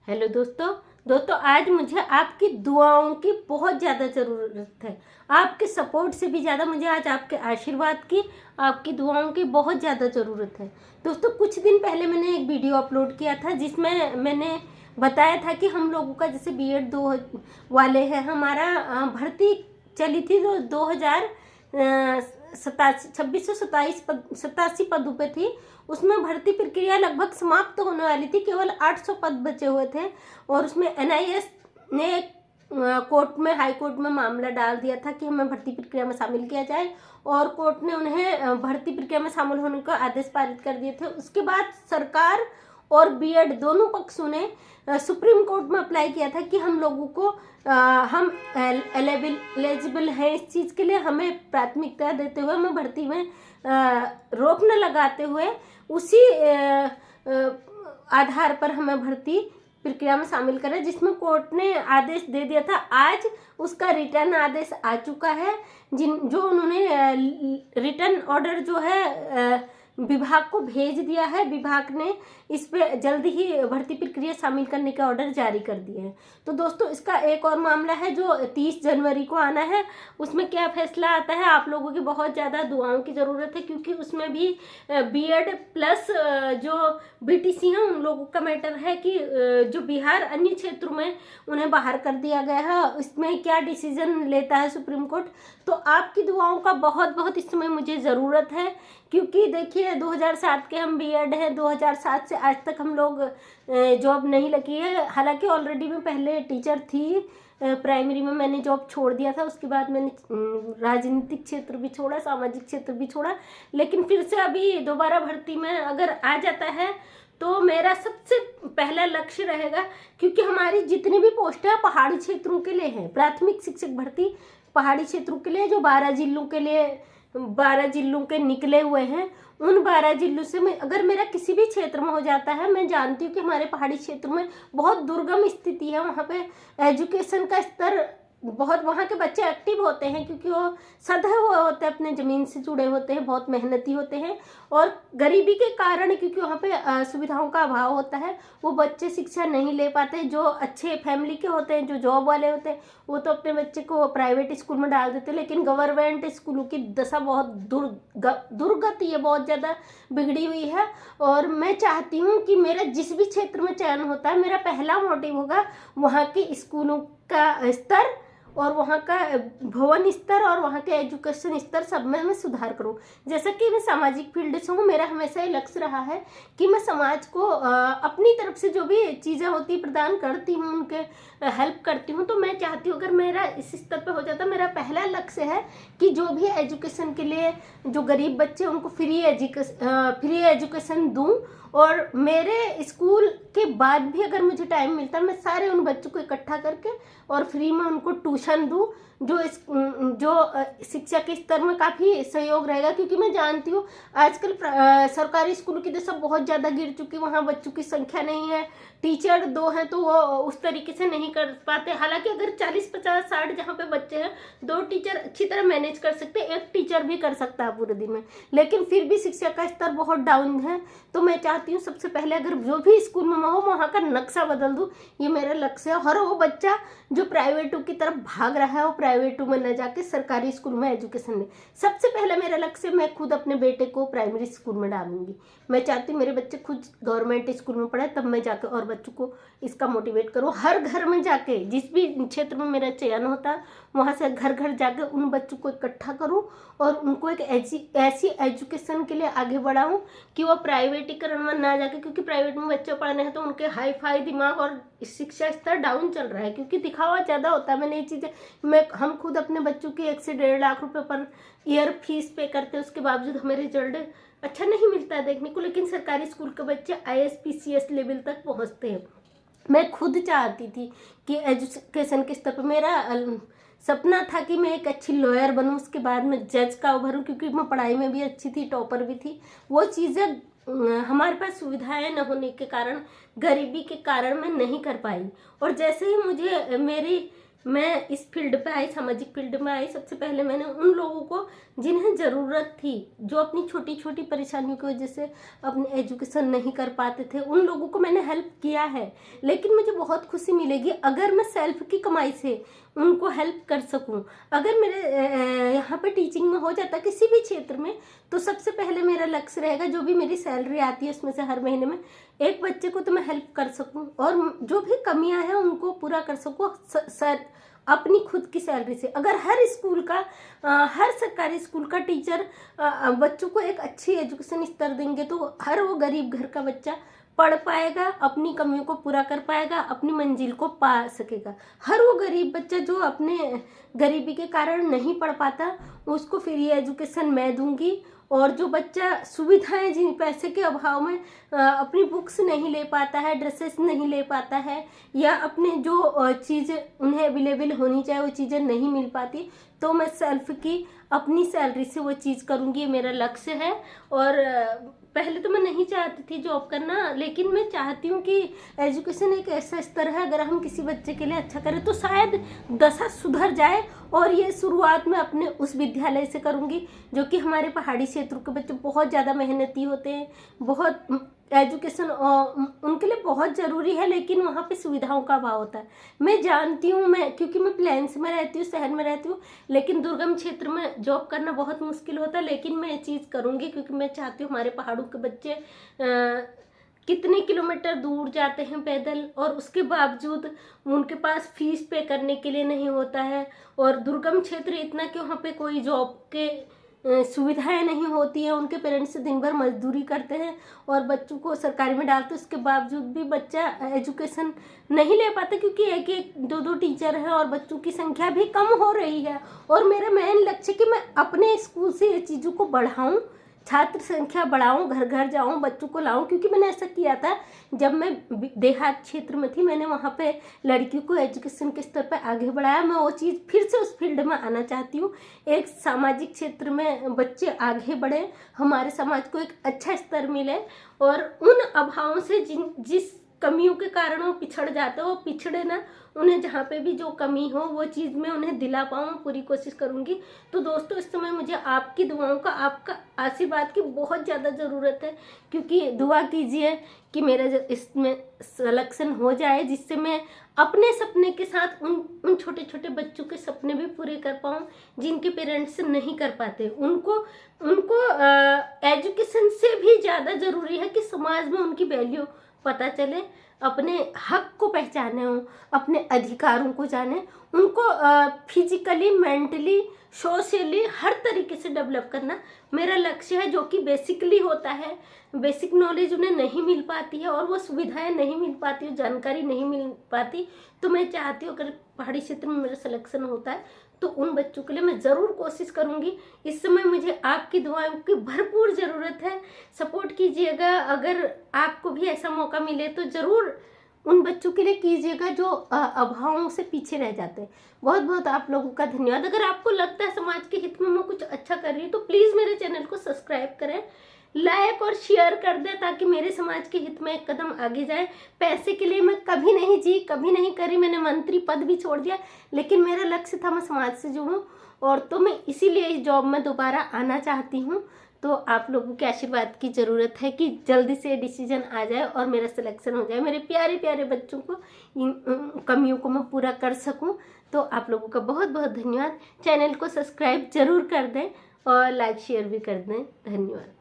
Hello दोस्तों आज मुझे आपकी दुआओं की बहुत ज़्यादा ज़रूरत है। आपके सपोर्ट से भी ज़्यादा मुझे आज आपके आशीर्वाद की, आपकी दुआओं की बहुत ज़्यादा ज़रूरत है। दोस्तों कुछ दिन पहले मैंने एक वीडियो अपलोड किया था जिसमें मैंने बताया था कि हम लोगों का जैसे बीएड दो वाले हैं, हमारा भर्ती चली थी तो 2687 पदों पे थी। उसमें भर्ती प्रक्रिया लगभग समाप्त होने वाली थी, केवल 800 पद बचे हुए थे। और उसमें एनआईएस ने कोर्ट में, हाई कोर्ट में मामला डाल दिया था कि हमें भर्ती प्रक्रिया में शामिल किया जाए, और कोर्ट ने उन्हें भर्ती प्रक्रिया में शामिल होने का आदेश पारित कर दिए थे। उसके बाद सरकार और बीएड दोनों पक्षों ने सुप्रीम कोर्ट में अप्लाई किया था कि हम लोगों को हम एलिजिबल हैं इस चीज़ के लिए, हमें प्राथमिकता देते हुए, हमें भर्ती में रोक न लगाते हुए उसी आधार पर हमें भर्ती प्रक्रिया में शामिल करें, जिसमें कोर्ट ने आदेश दे दिया था। आज उसका रिटर्न आदेश आ चुका है, जो उन्होंने रिटर्न ऑर्डर जो है विभाग को भेज दिया है। विभाग ने इस पे जल्द ही भर्ती प्रक्रिया शामिल करने के ऑर्डर जारी कर दिए हैं। तो दोस्तों इसका एक और मामला है जो 30 जनवरी को आना है। उसमें क्या फैसला आता है, आप लोगों की बहुत ज़्यादा दुआओं की ज़रूरत है, क्योंकि उसमें भी बीएड प्लस जो बीटीसी हैं उन लोगों का मैटर है कि जो बिहार अन्य क्षेत्रों में उन्हें बाहर कर दिया गया है, इसमें क्या डिसीजन लेता है सुप्रीम कोर्ट। तो आपकी दुआओं का बहुत बहुत इस समय मुझे ज़रूरत है, क्योंकि देखिए 2007 के हम बीएड हैं, 2007 से आज तक हम लोग जॉब नहीं लगी है। हालांकि ऑलरेडी मैं पहले टीचर थी, प्राइमरी में मैंने जॉब छोड़ दिया था। उसके बाद मैंने राजनीतिक क्षेत्र भी छोड़ा, सामाजिक क्षेत्र भी छोड़ा, लेकिन फिर से अभी दोबारा भर्ती में अगर आ जाता है तो मेरा सबसे पहला लक्ष्य रहेगा, क्योंकि हमारी जितनी भी पोस्ट है पहाड़ी क्षेत्रों के लिए है। प्राथमिक शिक्षक भर्ती पहाड़ी क्षेत्रों के लिए, जो 12 जिलों के लिए, 12 जिलों के निकले हुए हैं, उन 12 जिलों से मैं अगर मेरा किसी भी क्षेत्र में हो जाता है, मैं जानती हूँ कि हमारे पहाड़ी क्षेत्र में बहुत दुर्गम स्थिति है, वहाँ पे एजुकेशन का स्तर बहुत, वहाँ के बच्चे एक्टिव होते हैं क्योंकि वो सदैव होते हैं, अपने ज़मीन से जुड़े होते हैं, बहुत मेहनती होते हैं, और गरीबी के कारण, क्योंकि वहाँ पे सुविधाओं का अभाव होता है, वो बच्चे शिक्षा नहीं ले पाते। जो अच्छे फैमिली के होते हैं, जो जॉब वाले होते हैं, वो तो अपने बच्चे को प्राइवेट स्कूल में डाल देते हैं, लेकिन गवर्नमेंट स्कूलों की दशा बहुत दुर्गति है, बहुत ज़्यादा बिगड़ी हुई है। और मैं चाहती हूँ कि मेरा जिस भी क्षेत्र में चयन होता है, मेरा पहला मोटिव होगा वहाँ के स्कूलों का स्तर और वहाँ का भवन स्तर और वहाँ के एजुकेशन स्तर सब में मैं सुधार करूँ। जैसा कि मैं सामाजिक फील्ड से हूँ, मेरा हमेशा ये लक्ष्य रहा है कि मैं समाज को अपनी तरफ से जो भी चीज़ें होती प्रदान करती हूँ, उनके हेल्प करती हूँ। तो मैं चाहती हूँ अगर मेरा इस स्तर पे हो जाता, मेरा पहला लक्ष्य है कि जो भी एजुकेशन के लिए जो गरीब बच्चे उनको फ्री एजुकेशन दूँ, और मेरे स्कूल के बाद भी अगर मुझे टाइम मिलता है, मैं सारे उन बच्चों को इकट्ठा करके और फ्री में उनको ट्यूशन दूँ, जो शिक्षा के स्तर में काफ़ी सहयोग रहेगा। क्योंकि मैं जानती हूँ आजकल सरकारी स्कूलों की दशा बहुत ज़्यादा गिर चुकी है, वहाँ बच्चों की संख्या नहीं है, टीचर 2 हैं तो वो उस तरीके से नहीं कर पाते। हालांकि अगर 40, 50, 60 जहाँ पे बच्चे हैं, 2 टीचर अच्छी तरह मैनेज कर सकते हैं, 1 टीचर भी कर सकता है पूरे दिन में, लेकिन फिर भी शिक्षा का स्तर बहुत डाउन है। तो मैं चाहती हूँ सबसे पहले अगर जो भी स्कूल में हो वहाँ का नक्शा बदल दूँ, ये मेरा लक्ष्य है। और वो बच्चा जो प्राइवेटों की तरफ भाग रहा है, वो प्राइवेटों में न जाके सरकारी स्कूल में एजुकेशन ले। सबसे पहले मेरा लक्ष्य, मैं खुद अपने बेटे को प्राइमरी स्कूल में डालूंगी। मैं चाहती हूँ मेरे बच्चे खुद गवर्नमेंट स्कूल में पढ़े, तब मैं जाकर और बच्चों को इसका मोटिवेट करूँ। हर घर में जाके, जिस भी क्षेत्र में मेरा चयन होता है, वहाँ से घर घर जाकर उन बच्चों को इकट्ठा करूँ और उनको एक ऐसी एजुकेशन के लिए आगे बढ़ाऊँ कि वो प्राइवेटीकरण में ना जाके, क्योंकि प्राइवेट में बच्चे पढ़ने हैं तो उनके हाई फाई दिमाग और शिक्षा स्तर डाउन चल रहा है, क्योंकि दिखावा ज़्यादा होता है। मैंने ये चीज़ें, हम खुद अपने बच्चों की 1 से 1.5 लाख रुपए पर ईयर फीस पे करते हैं, उसके बावजूद हमें रिजल्ट अच्छा नहीं मिलता है देखने को, लेकिन सरकारी स्कूल के बच्चे IAS PCS लेवल तक पहुँचते हैं। मैं खुद चाहती थी कि एजुकेशन के स्तर पर, मेरा सपना था कि मैं एक अच्छी लॉयर बनूं, उसके बाद मैं जज का उभरूं, क्योंकि मैं पढ़ाई में भी अच्छी थी, टॉपर भी थी। वो चीज़ें हमारे पास सुविधाएं न होने के कारण, गरीबी के कारण मैं नहीं कर पाई। और जैसे ही मुझे मेरी मैं इस फील्ड पे आई, सामाजिक फील्ड में आई, सबसे पहले मैंने उन लोगों को जिन्हें ज़रूरत थी, जो अपनी छोटी छोटी परेशानियों की वजह से अपनी एजुकेशन नहीं कर पाते थे, उन लोगों को मैंने हेल्प किया है। लेकिन मुझे बहुत खुशी मिलेगी अगर मैं सेल्फ की कमाई से उनको हेल्प कर सकूं। अगर मेरे यहाँ पे टीचिंग में हो जाता किसी भी क्षेत्र में, तो सबसे पहले मेरा लक्ष्य रहेगा जो भी मेरी सैलरी आती है उसमें से हर महीने में एक बच्चे को तो मैं हेल्प कर सकूं, और जो भी कमियां हैं उनको पूरा कर सकूं अपनी खुद की सैलरी से। अगर हर स्कूल का हर सरकारी स्कूल का टीचर बच्चों को एक अच्छी एजुकेशन स्तर देंगे तो हर वो गरीब घर का बच्चा पढ़ पाएगा, अपनी कमियों को पूरा कर पाएगा, अपनी मंजिल को पा सकेगा। हर वो गरीब बच्चा जो अपने गरीबी के कारण नहीं पढ़ पाता, उसको फ्री एजुकेशन मैं दूंगी। और जो बच्चा सुविधाएं जिन पैसे के अभाव में अपनी बुक्स नहीं ले पाता है, ड्रेसेस नहीं ले पाता है, या अपने जो चीज़ें उन्हें अवेलेबल होनी चाहिए वो चीज़ें नहीं मिल पाती, तो मैं सेल्फ की अपनी सैलरी से वो चीज़ करूँगी, ये मेरा लक्ष्य है। और पहले तो मैं नहीं चाहती थी जॉब करना, लेकिन मैं चाहती हूँ कि एजुकेशन एक ऐसा स्तर है, अगर हम किसी बच्चे के लिए अच्छा करें तो शायद दशा सुधर जाए। और ये शुरुआत मैं अपने उस विद्यालय से करूँगी जो कि हमारे पहाड़ी क्षेत्रों के बच्चे बहुत ज़्यादा मेहनती होते हैं, बहुत एजुकेशन उनके लिए बहुत ज़रूरी है, लेकिन वहाँ पे सुविधाओं का अभाव होता है। मैं जानती हूँ, क्योंकि मैं प्लेन्स में रहती हूँ, शहर में रहती हूँ, लेकिन दुर्गम क्षेत्र में जॉब करना बहुत मुश्किल होता है। लेकिन मैं ये चीज़ करूँगी क्योंकि मैं चाहती हूँ हमारे पहाड़ों के बच्चे कितने किलोमीटर दूर जाते हैं पैदल, और उसके बावजूद उनके पास फीस पे करने के लिए नहीं होता है। और दुर्गम क्षेत्र इतना कि वहाँ पे कोई जॉब के सुविधाएं नहीं होती हैं, उनके पेरेंट्स दिन भर मजदूरी करते हैं और बच्चों को सरकारी में डालते, उसके बावजूद भी बच्चा एजुकेशन नहीं ले पाता क्योंकि एक एक दो दो टीचर हैं और बच्चों की संख्या भी कम हो रही है। और मेरा मेन लक्ष्य कि मैं अपने स्कूल से ये चीज़ों को बढ़ाऊं, छात्र संख्या बढ़ाऊं, घर घर जाऊं, बच्चों को लाऊं। क्योंकि मैंने ऐसा किया था जब मैं देहात क्षेत्र में थी, मैंने वहाँ पे लड़कियों को एजुकेशन के स्तर पर आगे बढ़ाया। मैं वो चीज़ फिर से उस फील्ड में आना चाहती हूँ। एक सामाजिक क्षेत्र में बच्चे आगे बढ़े, हमारे समाज को एक अच्छा स्तर मिले, और उन अभावों से जिस कमियों के कारण वो पिछड़ जाते हैं वो पिछड़े ना, उन्हें जहाँ पे भी जो कमी हो वो चीज़ मैं उन्हें दिला पाऊँ, पूरी कोशिश करूँगी। तो दोस्तों, इस समय मुझे आपकी दुआओं का, आपका आशीर्वाद की बहुत ज़्यादा ज़रूरत है, क्योंकि दुआ कीजिए कि मेरा इसमें सिलेक्शन हो जाए, जिससे मैं अपने सपने के साथ उन छोटे छोटे बच्चों के सपने भी पूरे कर पाऊँ जिनके पेरेंट्स नहीं कर पाते। उनको एजुकेशन से भी ज़्यादा ज़रूरी है कि समाज में उनकी वैल्यू पता चले, अपने हक को पहचाने, हो अपने अधिकारों को जाने, उनको फिजिकली, मेंटली, सोशली हर तरीके से डेवलप करना मेरा लक्ष्य है, जो कि बेसिकली होता है। बेसिक नॉलेज उन्हें नहीं मिल पाती है और वो सुविधाएं नहीं मिल पाती, जानकारी नहीं मिल पाती। तो मैं चाहती हूँ अगर पहाड़ी क्षेत्र में मेरा सिलेक्शन होता है तो उन बच्चों के लिए मैं ज़रूर कोशिश करूँगी। इस समय मुझे आपकी दुआओं की भरपूर ज़रूरत है, सपोर्ट कीजिएगा। अगर आपको भी ऐसा मौका मिले तो ज़रूर उन बच्चों के लिए कीजिएगा जो अभावों से पीछे रह जाते हैं। बहुत बहुत आप लोगों का धन्यवाद। अगर आपको लगता है समाज के हित में मैं कुछ अच्छा कर रही हूँ तो प्लीज़ मेरे चैनल को सब्सक्राइब करें, लाइक और शेयर कर दें, ताकि मेरे समाज के हित में एक कदम आगे जाए। पैसे के लिए मैं कभी नहीं जी, कभी नहीं करी, मैंने मंत्री पद भी छोड़ दिया, लेकिन मेरा लक्ष्य था मैं समाज से जुड़ूं, और तो मैं इसीलिए इस जॉब में दोबारा आना चाहती हूं। तो आप लोगों के आशीर्वाद की ज़रूरत है कि जल्दी से डिसीजन आ जाए और मेरा सिलेक्शन हो जाए, मेरे प्यारे प्यारे बच्चों को, इन कमियों को मैं पूरा कर सकूं। तो आप लोगों का बहुत बहुत धन्यवाद। चैनल को सब्सक्राइब जरूर कर दें और लाइक शेयर भी कर दें। धन्यवाद।